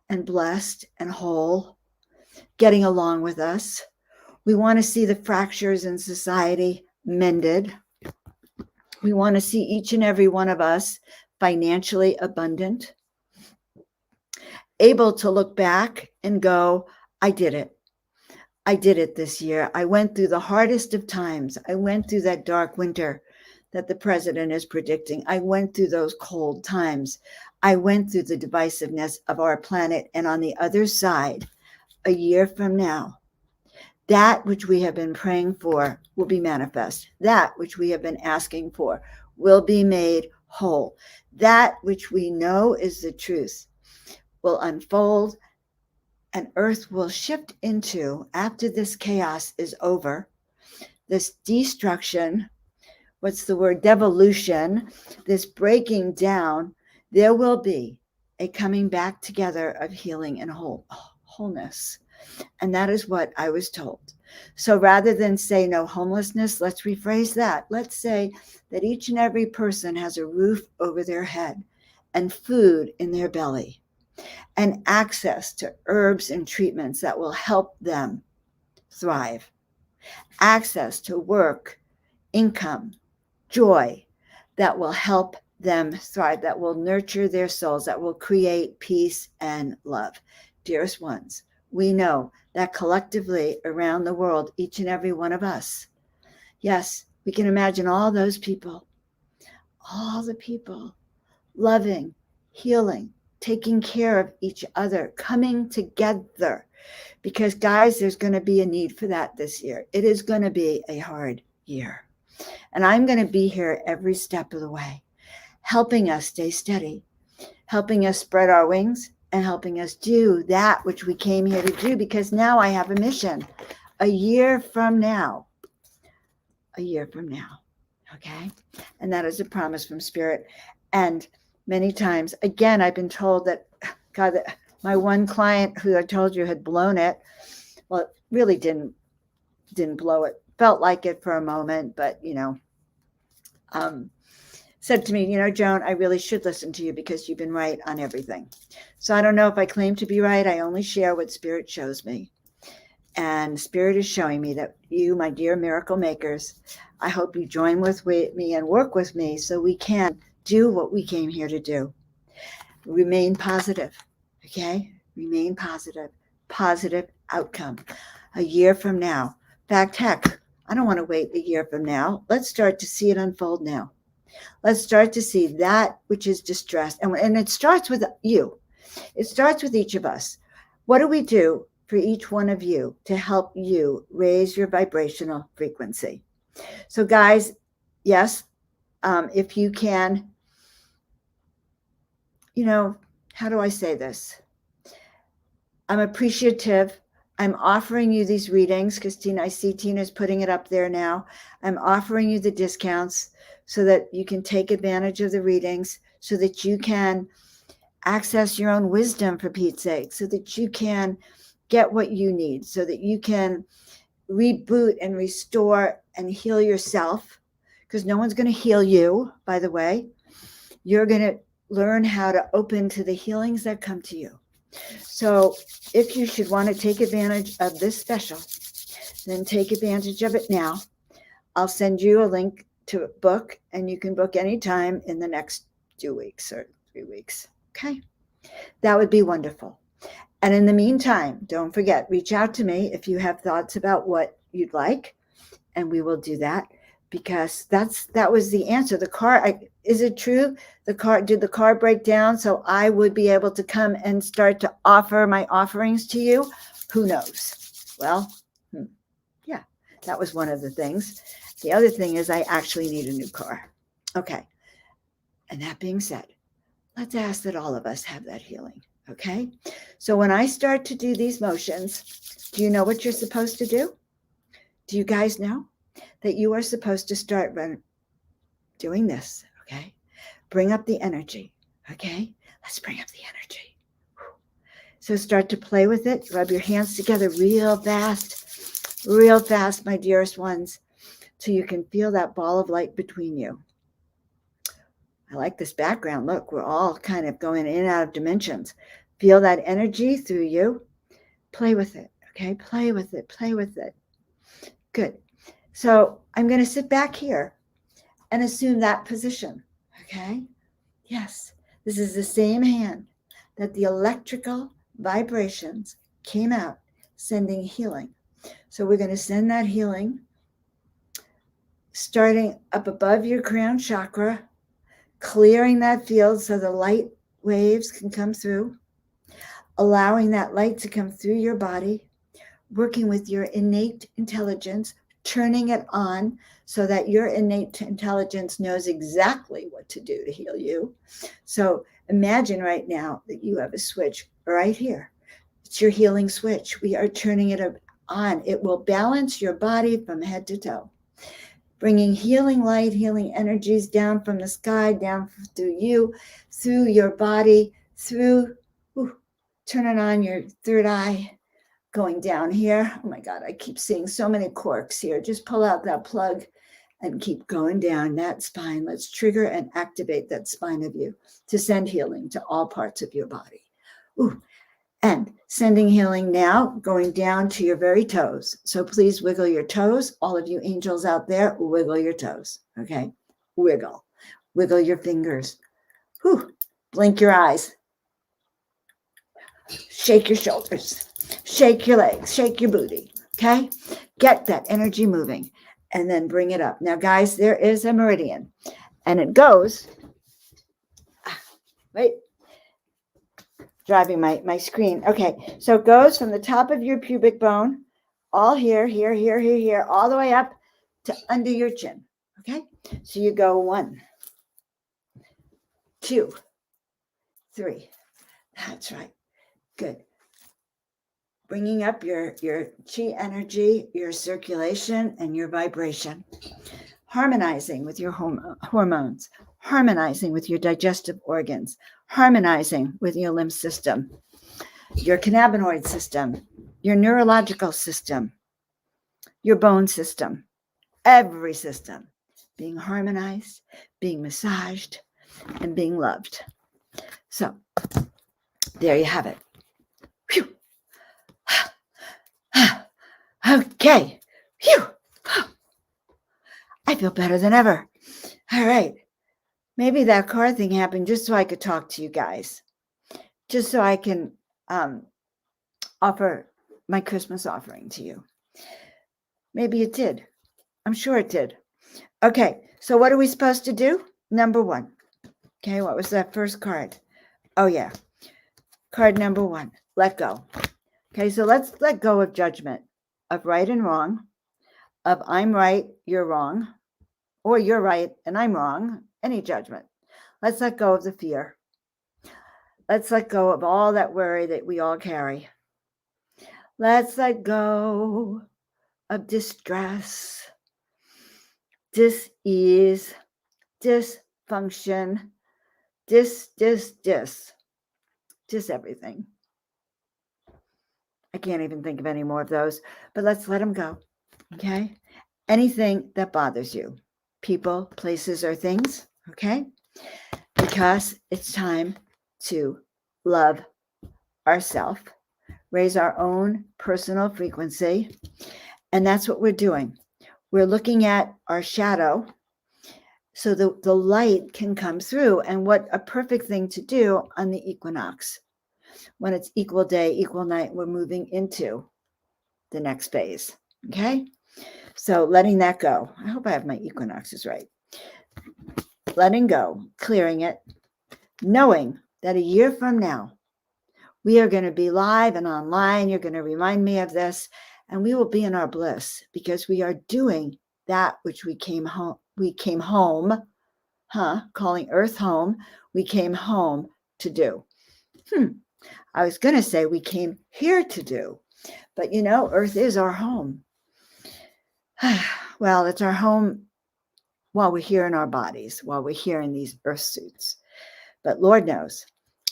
and blessed and whole, getting along with us. We want to see the fractures in society mended. We want to see each and every one of us financially abundant, able to look back and go, I did it. I did it this year. I went through the hardest of times. I went through that dark winter that the president is predicting. I went through those cold times. I went through the divisiveness of our planet. And on the other side, a year from now, that which we have been praying for will be manifest. That which we have been asking for will be made whole. That which we know is the truth will unfold, and earth will shift into, after this chaos is over, this destruction, what's the word, devolution, this breaking down, there will be a coming back together of healing and wholeness. And that is what I was told. So rather than say no homelessness, let's rephrase that. Let's say that each and every person has a roof over their head and food in their belly and access to herbs and treatments that will help them thrive, access to work, income, joy that will help them thrive, that will nurture their souls, that will create peace and love. Dearest ones, we know that collectively around the world, each and every one of us, yes, we can imagine all those people, all the people loving, healing, taking care of each other, coming together. Because, guys, there's going to be a need for that this year. It is going to be a hard year. And I'm going to be here every step of the way, helping us stay steady, helping us spread our wings, and helping us do that which we came here to do, because now I have a mission. A year from now. Okay? And that is a promise from Spirit. And many times, again, I've been told that, God, that my one client who I told you had blown it, well, it really didn't blow it. Felt like it for a moment, but, said to me, Joan, I really should listen to you because you've been right on everything. So I don't know if I claim to be right. I only share what Spirit shows me. And Spirit is showing me that you, my dear miracle makers, I hope you join with me and work with me so we can do what we came here to do. Remain positive, okay? Remain positive. Positive outcome. A year from now. In fact, heck, I don't want to wait a year from now. Let's start to see it unfold now. Let's start to see that which is distressed. And it starts with you. It starts with each of us. What do we do for each one of you to help you raise your vibrational frequency? So, guys, yes, if you can, how do I say this? I'm appreciative I'm offering you these readings because Tina, I see Tina's putting it up there now. I'm offering you the discounts so that you can take advantage of the readings, so that you can access your own wisdom, for Pete's sake, so that you can get what you need, so that you can reboot and restore and heal yourself, because no one's going to heal you, by the way. You're going to learn how to open to the healings that come to you. So if you should want to take advantage of this special, then take advantage of it now. I'll send you a link to a book, and you can book anytime in the next 2 weeks or 3 weeks. Okay? That would be wonderful. And in the meantime, don't forget, reach out to me if you have thoughts about what you'd like, and we will do that, because that was the answer. The car, is it true? Did the car break down so I would be able to come and start to offer my offerings to you? Who knows? Well, yeah, that was one of the things. The other thing is I actually need a new car. Okay. And that being said, let's ask that all of us have that healing. Okay. So when I start to do these motions, do you know what you're supposed to do? Do you guys know that you are supposed to start doing this? Okay. Bring up the energy. Okay. Let's bring up the energy. So start to play with it. Rub your hands together real fast, my dearest ones, so you can feel that ball of light between you. I like this background. Look, we're all kind of going in and out of dimensions. Feel that energy through you. Play with it. Okay. Play with it. Play with it. Good. So I'm going to sit back here and assume that position. Okay. Yes. This is the same hand that the electrical vibrations came out, sending healing. So we're going to send that healing starting up above your crown chakra, clearing that field so the light waves can come through, allowing that light to come through your body, working with your innate intelligence, turning it on so that your innate intelligence knows exactly what to do to heal you. So imagine right now that you have a switch right here. It's your healing switch. We are turning it on. It will balance your body from head to toe, bringing healing light, healing energies down from the sky, down through you, through your body, turning on your third eye, going down here. Oh my God, I keep seeing so many corks here. Just pull out that plug and keep going down that spine. Let's trigger and activate that spine of you to send healing to all parts of your body. And sending healing now, going down to your very toes. So please wiggle your toes. All of you angels out there, wiggle your toes. Okay? Wiggle. Wiggle your fingers. Blink your eyes. Shake your shoulders. Shake your legs. Shake your booty. Okay? Get that energy moving and then bring it up. Now, guys, there is a meridian and it goes, wait, driving my screen. Okay, so it goes from the top of your pubic bone, all here, all the way up to under your chin. Okay, so you go 1, 2, 3. That's right. Good. Bringing up your chi energy, your circulation, and your vibration. Harmonizing with your hormones, harmonizing with your digestive organs, harmonizing with your lymph system, your cannabinoid system, your neurological system, your bone system, every system being harmonized, being massaged, and being loved. So there you have it. Whew. Okay. Phew. I feel better than ever. All right. Maybe that car thing happened just so I could talk to you guys, just so I can offer my Christmas offering to you. Maybe it did. I'm sure it did. Okay, so what are we supposed to do? Number 1. Okay, what was that first card? Oh, yeah. Card number 1, let go. Okay, so let's let go of judgment, of right and wrong, of I'm right, you're wrong, or you're right and I'm wrong, any judgment. Let's let go of the fear. Let's let go of all that worry that we all carry. Let's let go of distress, dis-ease, dysfunction, just everything. I can't even think of any more of those, but let's let them go. Okay. Anything that bothers you, people, places, or things. Okay. Because it's time to love ourselves, raise our own personal frequency. And that's what we're doing. We're looking at our shadow so the light can come through. And what a perfect thing to do on the equinox. When it's equal day, equal night, we're moving into the next phase. Okay. So letting that go. I hope I have my equinoxes right. Letting go, clearing it, knowing that a year from now, we are going to be live and online. You're going to remind me of this, and we will be in our bliss because we are doing that which we came home, calling Earth home. We came home to do. I was going to say we came here to do, but Earth is our home. Well, it's our home while we're here in our bodies, while we're here in these Earth suits. But Lord knows,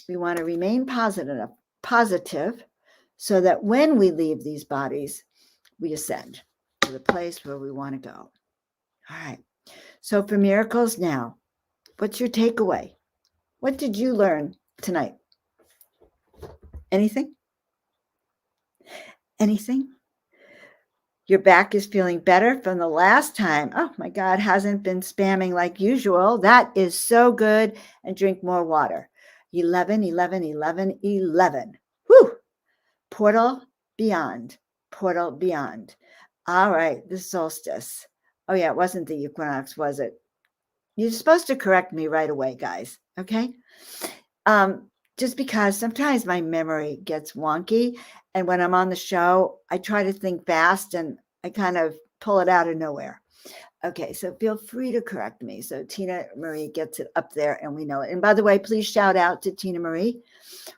we want to remain positive so that when we leave these bodies, we ascend to the place where we want to go. All right. So for Miracles Now, what's your takeaway? What did you learn tonight? Anything? Anything? Your back is feeling better from the last time. Oh my God, hasn't been spamming like usual. That is so good. And drink more water. 11, 11, 11, 11. Whew. Portal beyond. Portal beyond. All right, the solstice. Oh yeah, it wasn't the equinox, was it? You're supposed to correct me right away, guys. Okay. Just because sometimes my memory gets wonky. And when I'm on the show, I try to think fast and I kind of pull it out of nowhere. Okay, so feel free to correct me. So Tina Marie gets it up there and we know it. And by the way, please shout out to Tina Marie.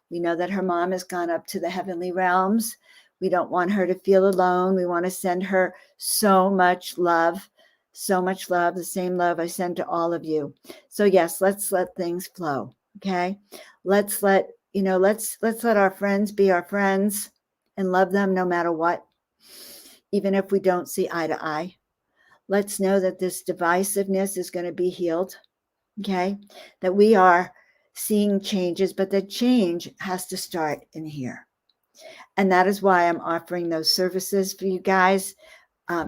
We know that her mom has gone up to the heavenly realms. We don't want her to feel alone. We want to send her so much love, the same love I send to all of you. So yes, let's let things flow. Okay. Let's let our friends be our friends and love them no matter what, even if we don't see eye to eye. Let's know that this divisiveness is going to be healed. Okay. That we are seeing changes, but the change has to start in here. And that is why I'm offering those services for you guys,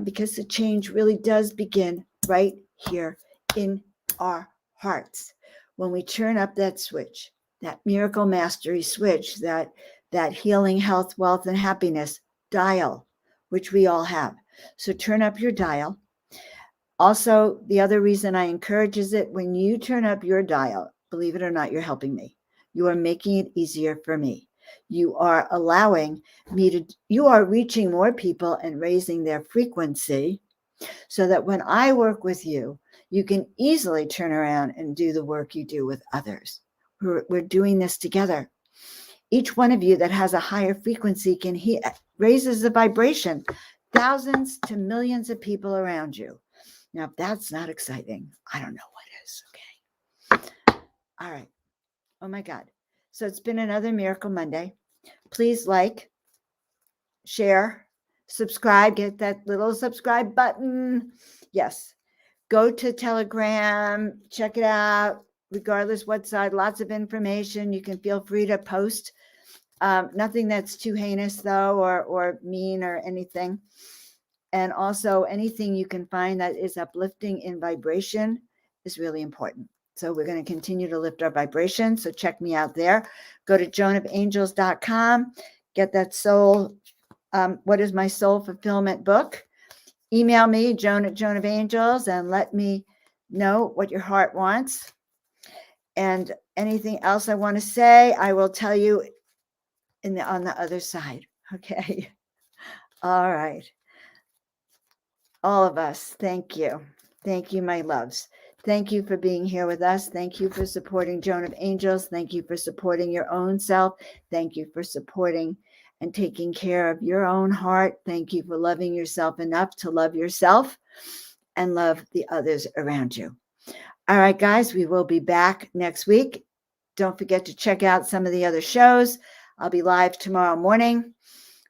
because the change really does begin right here in our hearts. When we turn up that switch, that miracle mastery switch, that healing, health, wealth, and happiness dial, which we all have. So turn up your dial. Also, the other reason I encourage is that when you turn up your dial, believe it or not, you're helping me. You are making it easier for me. You are allowing me you are reaching more people and raising their frequency so that when I work with you, you can easily turn around and do the work you do with others. We're doing this together. Each one of you that has a higher frequency raises the vibration, thousands to millions of people around you. Now, if that's not exciting, I don't know what is. Okay. All right. Oh my God. So it's been another Miracle Monday. Please like, share, subscribe, get that little subscribe button. Yes. Go to Telegram, check it out, regardless what side, lots of information. You can feel free to post. Nothing that's too heinous though, or mean or anything. And also anything you can find that is uplifting in vibration is really important. So we're going to continue to lift our vibration. So check me out there. Go to joanofangels.com. Get that soul. What is my soul fulfillment book? Email me, Joan at Joan of Angels, and let me know what your heart wants. And anything else I want to say, I will tell you on the other side. Okay. All right. All of us, thank you. Thank you, my loves. Thank you for being here with us. Thank you for supporting Joan of Angels. Thank you for supporting your own self. Thank you for supporting and taking care of your own heart. Thank you for loving yourself enough to love yourself and love the others around you. All right, guys, we will be back next week. Don't forget to check out some of the other shows. I'll be live tomorrow morning.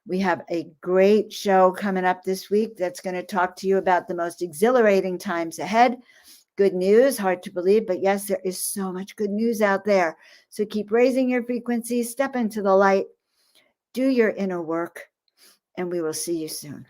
We have a great show coming up this week that's going to talk to you about the most exhilarating times ahead. Good news, hard to believe, but yes, there is so much good news out there. So keep raising your frequency, step into the light, do your inner work, and we will see you soon.